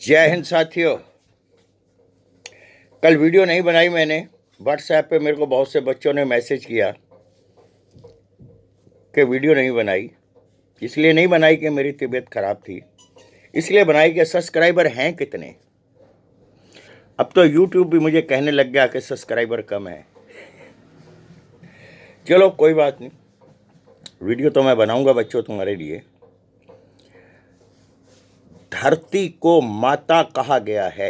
जय हिंद साथियों। कल वीडियो नहीं बनाई मैंने। व्हाट्सएप पे मेरे को बहुत से बच्चों ने मैसेज किया कि वीडियो नहीं बनाई। इसलिए नहीं बनाई कि मेरी तबीयत खराब थी, इसलिए बनाई कि सब्सक्राइबर हैं कितने। अब तो यूट्यूब भी मुझे कहने लग गया कि सब्सक्राइबर कम है। चलो कोई बात नहीं, वीडियो तो मैं बनाऊंगा बच्चों तुम्हारे लिए। धरती को माता कहा गया है।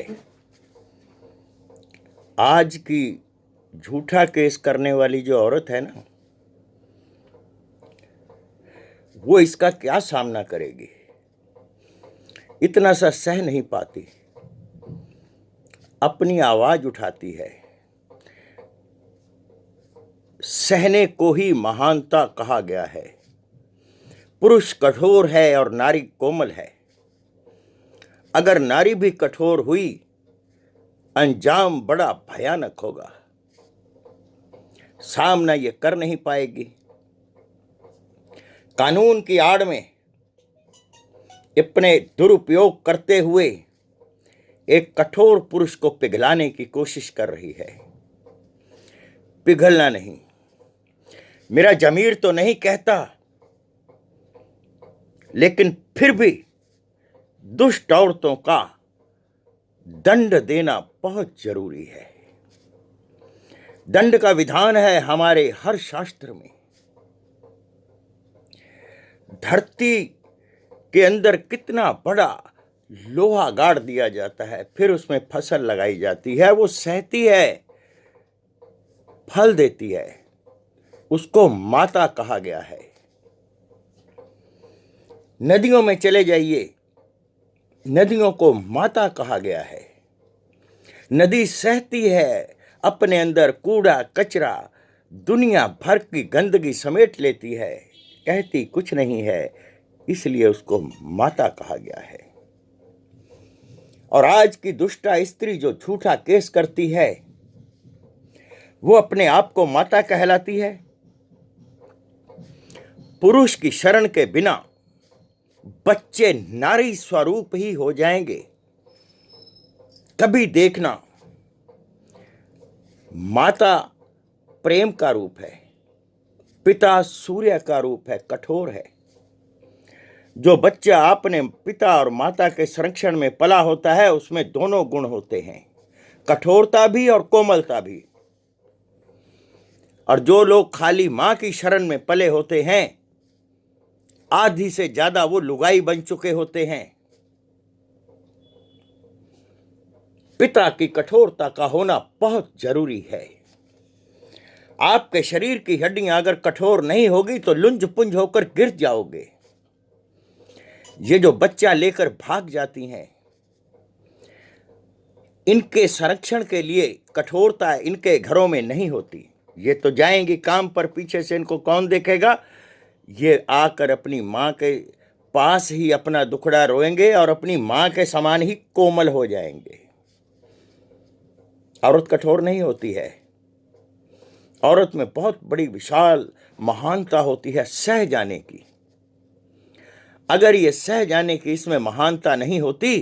आज की झूठा केस करने वाली जो औरत है ना, वो इसका क्या सामना करेगी। इतना सा सह नहीं पाती, अपनी आवाज उठाती है। सहने को ही महानता कहा गया है। पुरुष कठोर है और नारी कोमल है। अगर नारी भी कठोर हुई, अंजाम बड़ा भयानक होगा। सामना ये कर नहीं पाएगी। कानून की आड़ में अपने दुरुपयोग करते हुए एक कठोर पुरुष को पिघलाने की कोशिश कर रही है। पिघलना नहीं, मेरा जमीर तो नहीं कहता, लेकिन फिर भी दुष्ट औरतों का दंड देना बहुत जरूरी है। दंड का विधान है हमारे हर शास्त्र में। धरती के अंदर कितना बड़ा लोहा गाड़ दिया जाता है, फिर उसमें फसल लगाई जाती है, वो सहती है, फल देती है। उसको माता कहा गया है। नदियों में चले जाइए, नदियों को माता कहा गया है। नदी सहती है, अपने अंदर कूड़ा कचरा दुनिया भर की गंदगी समेट लेती है, कहती कुछ नहीं है, इसलिए उसको माता कहा गया है। और आज की दुष्टा स्त्री जो झूठा केस करती है, वो अपने आप को माता कहलाती है। पुरुष की शरण के बिना बच्चे नारी स्वरूप ही हो जाएंगे। कभी देखना, माता प्रेम का रूप है, पिता सूर्य का रूप है, कठोर है। जो बच्चा अपने पिता और माता के संरक्षण में पला होता है, उसमें दोनों गुण होते हैं, कठोरता भी और कोमलता भी। और जो लोग खाली मां की शरण में पले होते हैं, आधी से ज्यादा वो लुगाई बन चुके होते हैं। पिता की कठोरता का होना बहुत जरूरी है। आपके शरीर की हड्डियां अगर कठोर नहीं होगी तो लुंज पुंज होकर गिर जाओगे। ये जो बच्चा लेकर भाग जाती हैं, इनके संरक्षण के लिए कठोरता इनके घरों में नहीं होती। ये तो जाएंगी काम पर, पीछे से इनको कौन देखेगा। ये आकर अपनी मां के पास ही अपना दुखड़ा रोएंगे और अपनी मां के समान ही कोमल हो जाएंगे। औरत कठोर नहीं होती है। औरत में बहुत बड़ी विशाल महानता होती है, सह जाने की। अगर ये सह जाने की इसमें महानता नहीं होती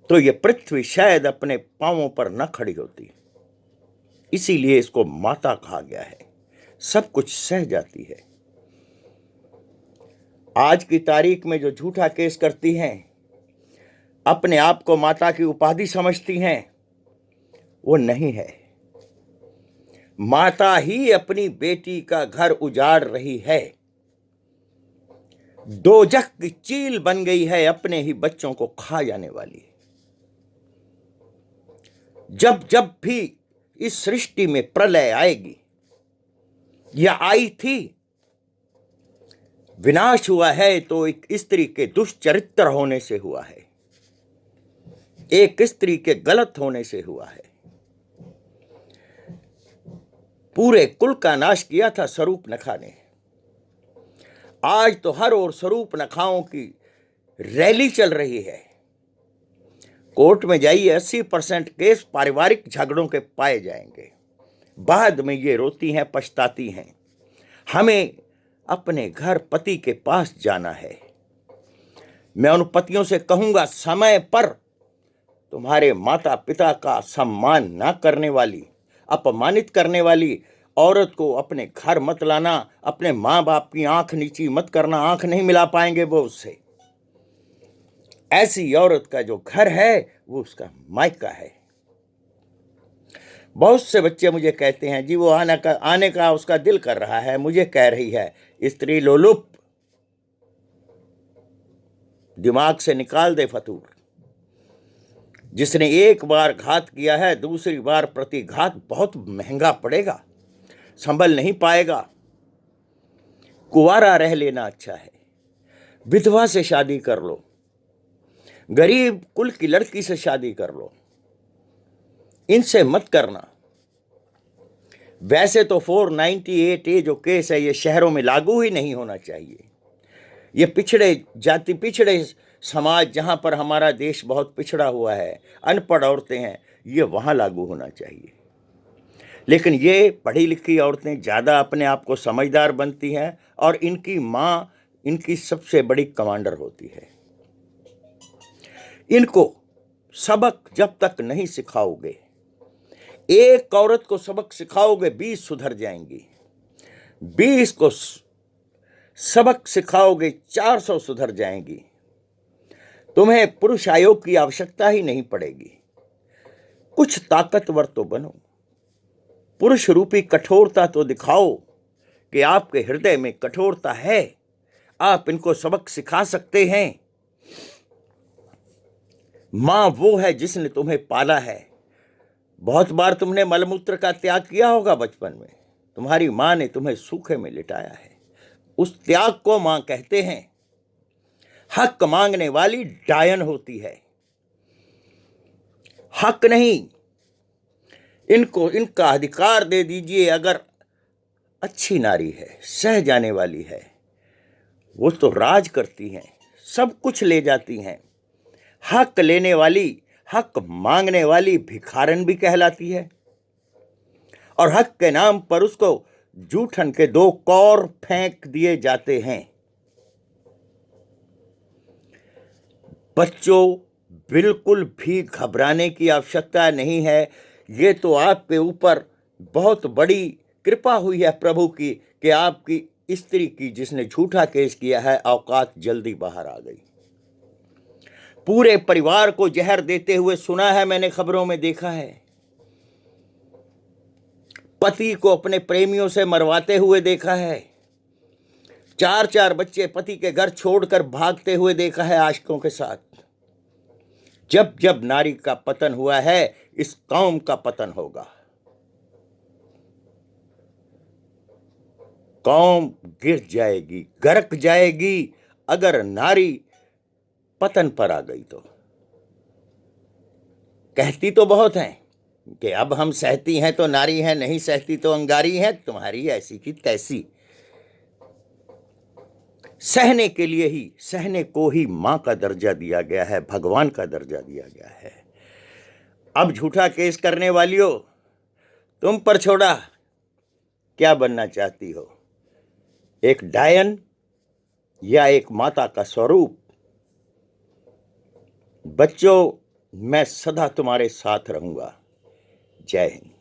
तो ये पृथ्वी शायद अपने पांवों पर न खड़ी होती। इसीलिए इसको माता कहा गया है। सब कुछ सह जाती है। आज की तारीख में जो झूठा केस करती हैं, अपने आप को माता की उपाधि समझती हैं, वो नहीं है। माता ही अपनी बेटी का घर उजाड़ रही है। दोजख की चील बन गई है, अपने ही बच्चों को खा जाने वाली। जब जब भी इस सृष्टि में प्रलय आएगी, या आई थी, विनाश हुआ है तो एक स्त्री के दुष्चरित्र होने से हुआ है, एक स्त्री के गलत होने से हुआ है। पूरे कुल का नाश किया था स्वरूपनखा ने। आज तो हर ओर स्वरूपनखाओं की रैली चल रही है। कोर्ट में जाइए, 80% केस पारिवारिक झगड़ों के पाए जाएंगे। बाद में ये रोती हैं, पछताती हैं। हमें अपने घर पति के पास जाना है। मैं उन पतियों से कहूंगा, समय पर तुम्हारे माता पिता का सम्मान ना करने वाली, अपमानित करने वाली औरत को अपने घर मत लाना। अपने माँ बाप की आंख नीची मत करना, आंख नहीं मिला पाएंगे वो उससे। ऐसी औरत का जो घर है वो उसका मायका है। बहुत से बच्चे मुझे कहते हैं, जी वो आने का उसका दिल कर रहा है। मुझे कह रही है, स्त्री लोलुप, दिमाग से निकाल दे फतूर। जिसने एक बार घात किया है, दूसरी बार प्रतिघात बहुत महंगा पड़ेगा, संभल नहीं पाएगा। कुंवारा रह लेना अच्छा है। विधवा से शादी कर लो, गरीब कुल की लड़की से शादी कर लो, इनसे मत करना। वैसे तो 498A जो केस है ये शहरों में लागू ही नहीं होना चाहिए। ये पिछड़े जाति, पिछड़े समाज, जहां पर हमारा देश बहुत पिछड़ा हुआ है, अनपढ़ औरतें हैं, ये वहां लागू होना चाहिए। लेकिन ये पढ़ी लिखी औरतें ज़्यादा अपने आप को समझदार बनती हैं और इनकी माँ इनकी सबसे बड़ी कमांडर होती है। इनको सबक जब तक नहीं सिखाओगे, एक औरत को सबक सिखाओगे 20 सुधर जाएंगी, 20 को सबक सिखाओगे 400 सुधर जाएंगी। तुम्हें पुरुष आयोग की आवश्यकता ही नहीं पड़ेगी। कुछ ताकतवर तो बनो, पुरुष रूपी कठोरता तो दिखाओ कि आपके हृदय में कठोरता है, आप इनको सबक सिखा सकते हैं। मां वो है जिसने तुम्हें पाला है। बहुत बार तुमने मलमूत्र का त्याग किया होगा बचपन में, तुम्हारी मां ने तुम्हें सूखे में लिटाया है, उस त्याग को मां कहते हैं। हक मांगने वाली डायन होती है, हक नहीं, इनको इनका अधिकार दे दीजिए। अगर अच्छी नारी है, सह जाने वाली है, वो तो राज करती हैं, सब कुछ ले जाती हैं। हक लेने वाली, हक मांगने वाली भिखारन भी कहलाती है, और हक के नाम पर उसको जूठन के 2 कौर फेंक दिए जाते हैं। बच्चों, बिल्कुल भी घबराने की आवश्यकता नहीं है। ये तो आपके ऊपर बहुत बड़ी कृपा हुई है प्रभु की कि आपकी स्त्री की जिसने झूठा केस किया है औकात जल्दी बाहर आ गई। पूरे परिवार को जहर देते हुए सुना है मैंने, खबरों में देखा है। पति को अपने प्रेमियों से मरवाते हुए देखा है। 4-4 बच्चे पति के घर छोड़कर भागते हुए देखा है आशिकों के साथ। जब जब नारी का पतन हुआ है, इस कौम का पतन होगा। कौम गिर जाएगी, गरक जाएगी अगर नारी पतन पर आ गई तो। कहती तो बहुत हैं कि अब हम सहती हैं तो नारी हैं, नहीं सहती तो अंगारी हैं, तुम्हारी ऐसी की तैसी। सहने के लिए ही, सहने को ही मां का दर्जा दिया गया है, भगवान का दर्जा दिया गया है। अब झूठा केस करने वालियों, तुम पर छोड़ा, क्या बनना चाहती हो? एक डायन या एक माता का स्वरूप? बच्चों, मैं सदा तुम्हारे साथ रहूंगा। जय हिंद।